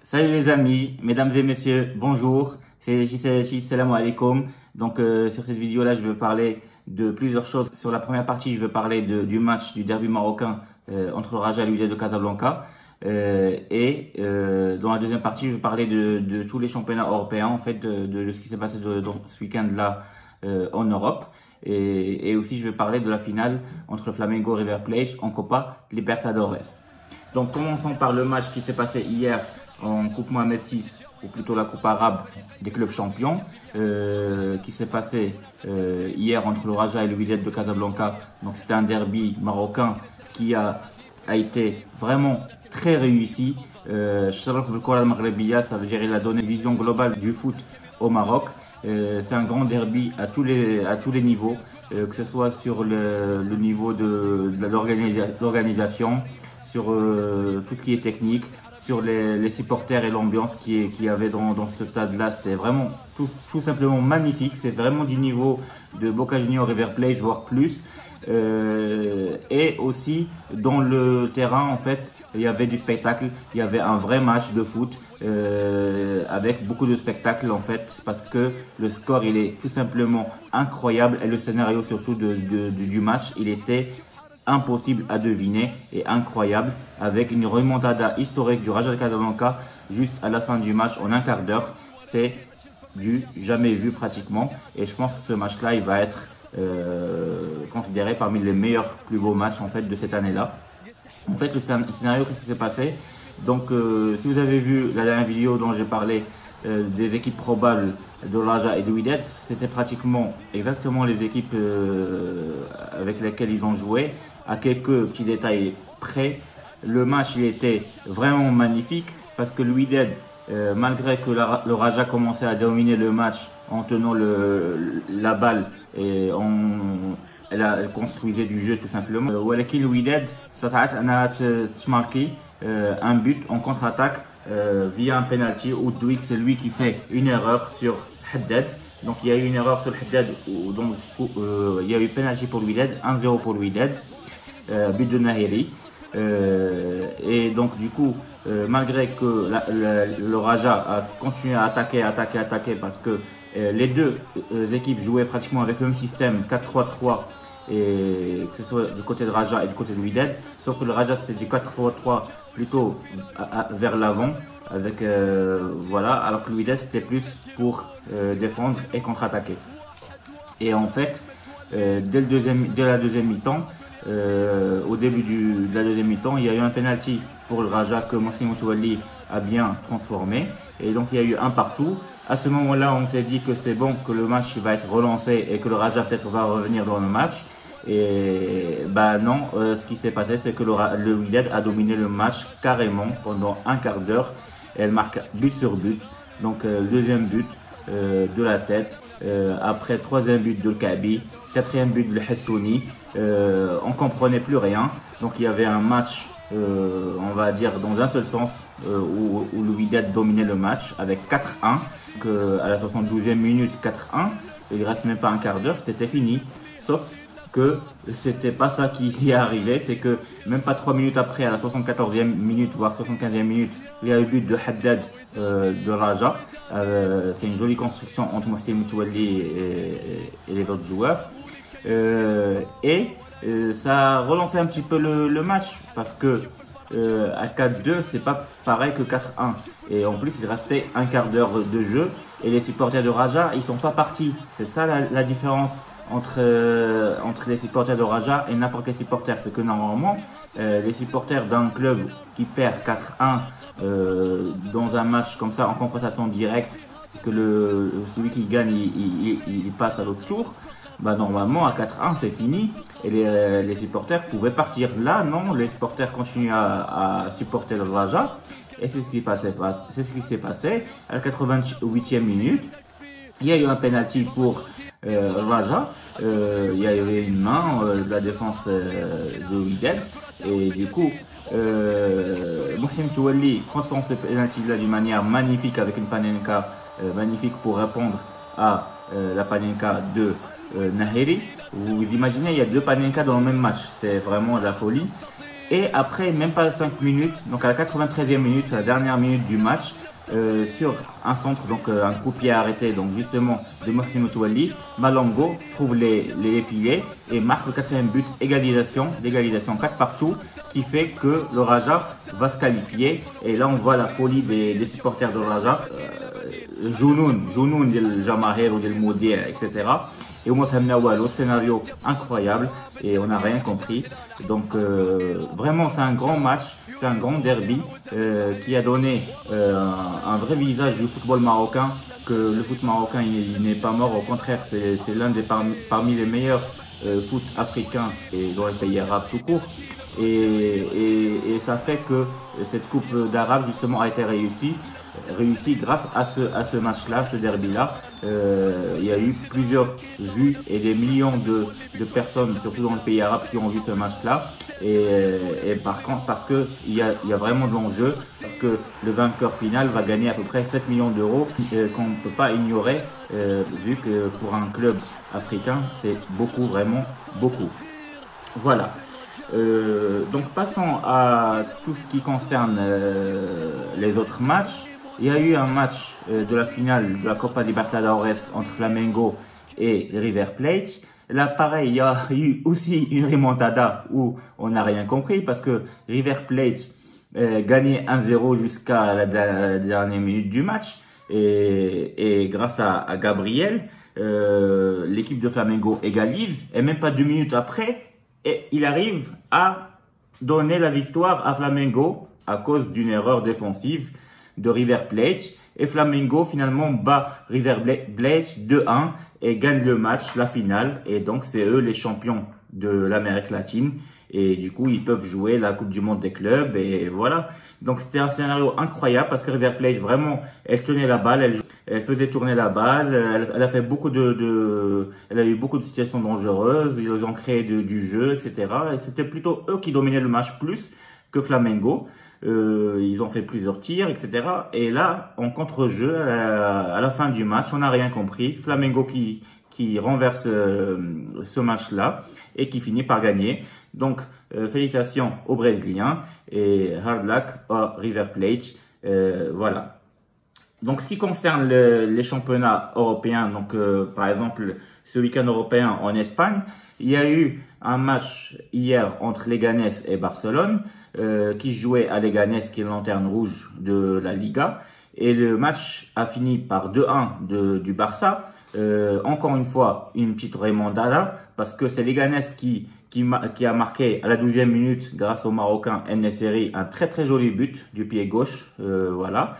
Salut les amis, mesdames et messieurs, bonjour, c'est salam alaikum. Donc sur cette vidéo là je veux parler de plusieurs choses. Sur la première partie je veux parler du match du derby marocain entre le Raja et l'Wydad de Casablanca. Dans la deuxième partie je veux parler de tous les championnats européens en fait, de ce qui s'est passé dans ce week-end là en Europe. Et aussi je vais parler de la finale entre Flamengo et River Plate en Copa Libertadores. Donc commençons par le match qui s'est passé hier en Coupe Mohamed VI, ou plutôt la Coupe arabe des clubs champions, qui s'est passé hier entre le Raja et le Wydad de Casablanca. Donc c'était un derby marocain qui a été vraiment très réussi. Sharaf al-Kora al-Maghrebia, ça veut dire il a donné une vision globale du foot au Maroc. C'est un grand derby à tous les niveaux, que ce soit sur le niveau de l'organisation, sur tout ce qui est technique, sur les supporters et l'ambiance qu'il y avait dans ce stade-là. C'était vraiment tout simplement magnifique. C'est vraiment du niveau de Boca Juniors, River Plate, voire plus. Et aussi dans le terrain en fait il y avait du spectacle, il y avait un vrai match de foot avec beaucoup de spectacle en fait, parce que le score il est tout simplement incroyable et le scénario surtout du match il était impossible à deviner et incroyable, avec une remontada historique du Raja de Casablanca juste à la fin du match en un quart d'heure. C'est du jamais vu pratiquement, et je pense que ce match là il va être considéré parmi les meilleurs plus beaux matchs en fait de cette année-là. En fait le scénario, qu'est-ce qui s'est passé? Donc si vous avez vu la dernière vidéo dont j'ai parlé des équipes probables de Raja et de Wydad, c'était pratiquement exactement les équipes avec lesquelles ils ont joué, à quelques petits détails près. Le match il était vraiment magnifique parce que le Wydad, malgré que le Raja commençait à dominer le match en tenant la balle et elle construisait du jeu tout simplement. ولكن الوداد استطاعت انها تماركي un but en contre-attaque via un penalty où Douik, c'est lui qui fait une erreur sur Haddad. Donc il y a eu une erreur sur Haddad, donc il y a eu penalty pour le Wydad, 1-0 pour le Wydad, but de Nahiri. Et donc du coup malgré que le Raja a continué à attaquer parce que les deux équipes jouaient pratiquement avec le même système 4-3-3, et que ce soit du côté de Raja et du côté de Wydad, sauf que le Raja c'était du 4-3-3 plutôt vers l'avant avec voilà, alors que le Wydad c'était plus pour défendre et contre-attaquer. Et en fait dès la deuxième mi-temps, au début de la deuxième mi-temps, il y a eu un penalty pour le Raja que Maxime Mouchouali a bien transformé, et donc il y a eu un partout. À ce moment-là, on s'est dit que c'est bon, que le match va être relancé et que le Raja peut-être va revenir dans le match. Et bah non, ce qui s'est passé, c'est que le Wydad a dominé le match carrément pendant un quart d'heure. Elle marque but sur but. Donc deuxième but de la tête, après troisième but de Kabi, quatrième but de Hassouni. On comprenait plus rien. Donc il y avait un match, on va dire dans un seul sens, où le Wydad dominait le match avec 4-1. À la 72e minute, 4-1, il reste même pas un quart d'heure, c'était fini. Sauf que c'était pas ça qui est arrivé, c'est que même pas 3 minutes après, à la 74e minute, voire 75e minute, il y a eu but de Haddad de Raja. C'est une jolie construction entre Maxime Mouchouali et les autres joueurs. Ça a relancé un petit peu le match, parce que à 4-2 c'est pas pareil que 4-1, et en plus il restait un quart d'heure de jeu et les supporters de Raja ils sont pas partis. C'est ça la différence entre les supporters de Raja et n'importe quel supporter, c'est que normalement les supporters d'un club qui perd 4-1 dans un match comme ça en confrontation directe, que celui qui gagne il passe à l'autre tour, bah normalement à 4-1 c'est fini et les supporters pouvaient partir. Là non, les supporters continuent à supporter le Raja, et c'est ce qui s'est passé. À la 88e minute, il y a eu un penalty pour Raja, il y a eu une main de la défense de Wydad, et du coup Maxime Mouchouali transforme ce penalty là d'une manière magnifique avec une panenka magnifique pour répondre à la panenka de Nahiri. Vous imaginez, il y a deux panenka dans le même match, c'est vraiment de la folie. Et après même pas 5 minutes, donc à la 93e minute, la dernière minute du match, sur un centre, donc un coup de pied arrêté, donc justement de Massimo Tualli, Malongo trouve les filets et marque le 4e but, l'égalisation 4 partout, qui fait que le Raja va se qualifier. Et là on voit la folie des supporters de Raja, Jounoun del Jamahir ou del Moudir, etc. Et au moins, le scénario incroyable et on n'a rien compris. Donc vraiment, c'est un grand match, c'est un grand derby qui a donné un vrai visage du football marocain, que le foot marocain il n'est pas mort, au contraire, c'est l'un des parmi les meilleurs foot africains et dans les pays arabes tout court. Et ça fait que cette coupe d'Arabe justement a été réussie grâce à ce match-là, ce derby-là. Il y a eu plusieurs vues et des millions de personnes, surtout dans le pays arabe, qui ont vu ce match-là. Et par contre, parce que il y a vraiment de l'enjeu, parce que le vainqueur final va gagner à peu près 7 millions d'euros qu'on ne peut pas ignorer, vu que pour un club africain, c'est beaucoup, vraiment beaucoup. Voilà. Donc passons à tout ce qui concerne les autres matchs. Il y a eu un match de la finale de la Copa Libertadores entre Flamengo et River Plate. Là, pareil, il y a eu aussi une remontada où on n'a rien compris parce que River Plate gagnait 1-0 jusqu'à la dernière minute du match. Et grâce à Gabriel, l'équipe de Flamengo égalise. Et même pas 2 minutes après, il arrive à donner la victoire à Flamengo à cause d'une erreur défensive de River Plate. Et Flamengo finalement bat River Plate 2-1 et gagne le match, la finale. Et donc c'est eux les champions de l'Amérique latine. Et du coup ils peuvent jouer la Coupe du Monde des clubs. Et voilà. Donc c'était un scénario incroyable parce que River Plate vraiment, elle tenait la balle, elle faisait tourner la balle, elle a fait elle a eu beaucoup de situations dangereuses, ils ont créé du jeu, etc. Et c'était plutôt eux qui dominaient le match plus que Flamengo. Ils ont fait plusieurs tirs, etc. Et là, en contre-jeu, à la fin du match, on n'a rien compris. Flamengo qui renverse ce match-là et qui finit par gagner. Donc, félicitations aux Brésiliens et hard luck à River Plate. Voilà. Donc, ce qui concerne les championnats européens, donc par exemple, ce week-end européen en Espagne, il y a eu un match hier entre Leganés et Barcelone, qui jouait à Leganés, qui est la lanterne rouge de la Liga. Et le match a fini par 2-1 du Barça. Encore une fois, une petite remontada, parce que c'est Leganés qui a marqué à la 12e minute, grâce au Marocain En-Nesyri, un très très joli but du pied gauche. Voilà.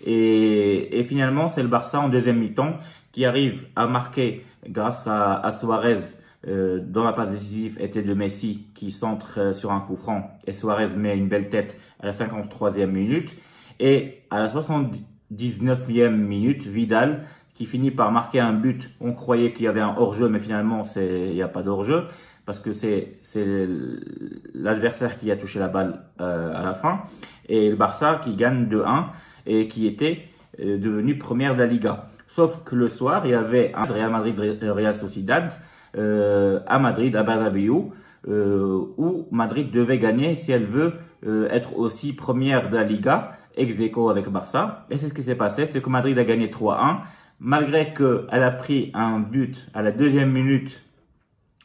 Et finalement, c'est le Barça en deuxième mi-temps qui arrive à marquer grâce à Suarez, dont la passe décisive était de Messi qui centre sur un coup franc et Suarez met une belle tête à la 53e minute. Et à la 79e minute, Vidal qui finit par marquer un but. On croyait qu'il y avait un hors-jeu, mais finalement il n'y a pas d'hors-jeu parce que c'est l'adversaire qui a touché la balle à la fin. Et le Barça qui gagne 2-1 et qui était devenu première de la Liga. Sauf que le soir, il y avait un Real Madrid-Real Sociedad à Madrid, à Bernabéu, où Madrid devait gagner si elle veut être aussi première de la Liga, ex aequo avec Barça. Et c'est ce qui s'est passé, c'est que Madrid a gagné 3-1, malgré qu'elle a pris un but à la 2e minute,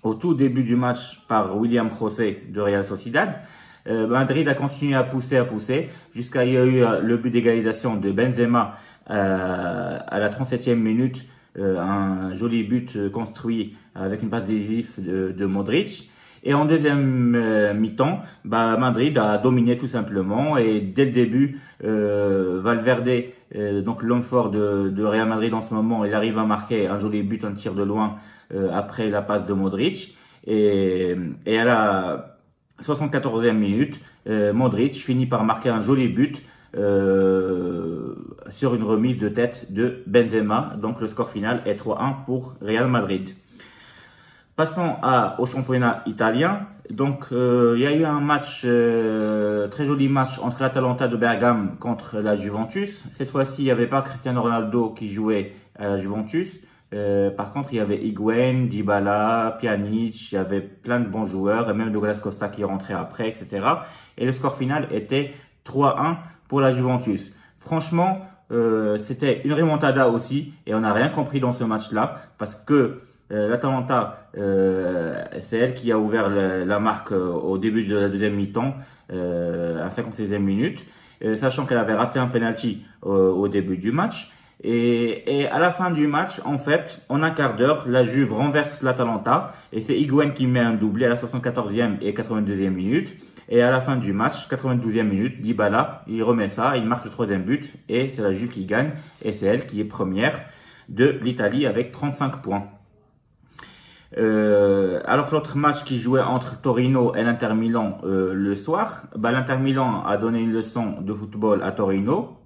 au tout début du match, par William José de Real Sociedad. Madrid a continué à pousser, jusqu'à il y a eu le but d'égalisation de Benzema à la 37e minute, un joli but construit avec une passe décisive de Modric. Et en deuxième mi-temps, Madrid a dominé tout simplement et dès le début, Valverde, donc l'homme fort de Real Madrid en ce moment, il arrive à marquer un joli but, un tir de loin après la passe de Modric. Et à la 74e minute, Modric finit par marquer un joli but sur une remise de tête de Benzema. Donc le score final est 3-1 pour Real Madrid. Passons au championnat italien. Donc il y a eu un match, très joli match entre l'Atalanta de Bergame contre la Juventus. Cette fois-ci, il n'y avait pas Cristiano Ronaldo qui jouait à la Juventus, Par contre, il y avait Higuaín, Dybala, Pjanic, il y avait plein de bons joueurs, et même Douglas Costa qui est rentré après, etc. Et le score final était 3-1 pour la Juventus. Franchement, c'était une remontada aussi, et on n'a rien compris dans ce match-là, parce que l'Atalanta, c'est elle qui a ouvert la marque au début de la deuxième mi-temps, à 56e minute, sachant qu'elle avait raté un penalty au début du match. Et à la fin du match, en fait, en un quart d'heure, la Juve renverse l'Atalanta et c'est Higuaín qui met un doublé à la 74e et 82e minute. Et à la fin du match, 92e minute, Dybala, il remet ça, il marque le troisième but et c'est la Juve qui gagne et c'est elle qui est première de l'Italie avec 35 points. Alors que l'autre match qui jouait entre Torino et l'Inter Milan le soir, l'Inter Milan a donné une leçon de football à Torino,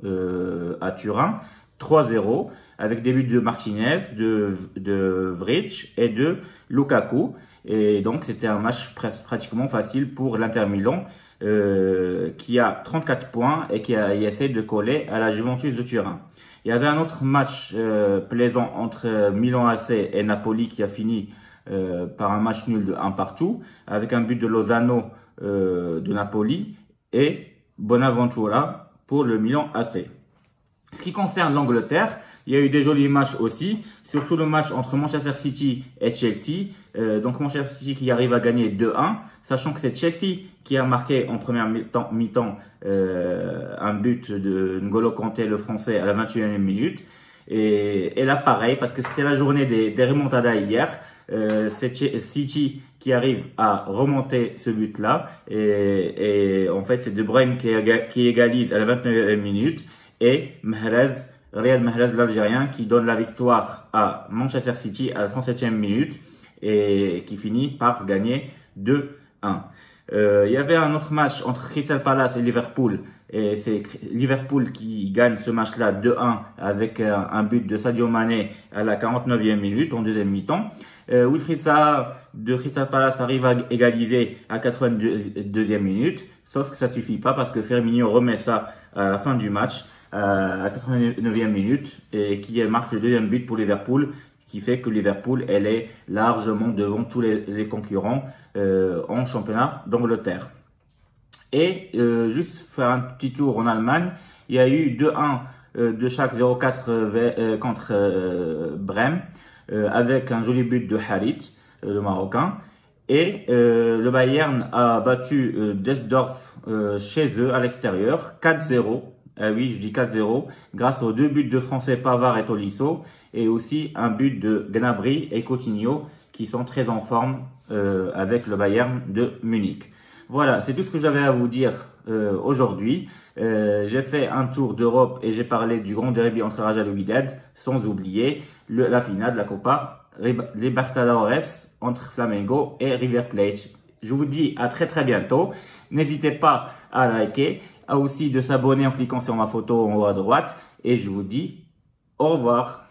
à Turin, 3-0, avec des buts de Martinez, de Vric et de Lukaku. Et donc c'était un match pratiquement facile pour l'Inter Milan, qui a 34 points et qui essaie de coller à la Juventus de Turin. Il y avait un autre match plaisant entre Milan AC et Napoli qui a fini par un match nul de 1 partout, avec un but de Lozano de Napoli et Bonaventura pour le Milan AC. Ce qui concerne l'Angleterre, il y a eu des jolis matchs aussi, surtout le match entre Manchester City et Chelsea. Donc Manchester City qui arrive à gagner 2-1, sachant que c'est Chelsea qui a marqué en première mi-temps un but de N'Golo Kanté, le français, à la 21e minute. Et là pareil, parce que c'était la journée des remontadas hier, c'est City qui arrive à remonter ce but-là. Et en fait, c'est De Bruyne qui égalise à la 29e minute. Et Riyad Mahrez, l'Algérien, qui donne la victoire à Manchester City à la 37e minute et qui finit par gagner 2-1. Il y avait un autre match entre Crystal Palace et Liverpool et c'est Liverpool qui gagne ce match-là 2-1 avec un but de Sadio Mané à la 49e minute en deuxième mi-temps. Wilfried Zaha de Crystal Palace arrive à égaliser à 82e minute, sauf que ça suffit pas parce que Firmino remet ça à la fin du match à 89e minute et qui marque le deuxième but pour Liverpool, qui fait que Liverpool elle est largement devant tous les concurrents en championnat d'Angleterre. Et juste faire un petit tour en Allemagne, il y a eu 2-1 de chaque 0-4 contre Brême avec un joli but de Harit, le Marocain. Et le Bayern a battu Düsseldorf chez eux à l'extérieur 4-0. Oui, je dis 4-0, grâce aux deux buts de Français Pavard et Tolisso, et aussi un but de Gnabry et Coutinho, qui sont très en forme avec le Bayern de Munich. Voilà, c'est tout ce que j'avais à vous dire aujourd'hui. J'ai fait un tour d'Europe et j'ai parlé du grand derby entre Raja et Wydad, sans oublier la finale de la Copa Libertadores entre Flamengo et River Plate. Je vous dis à très bientôt. N'hésitez pas à liker, à aussi de s'abonner en cliquant sur ma photo en haut à droite. Et je vous dis au revoir.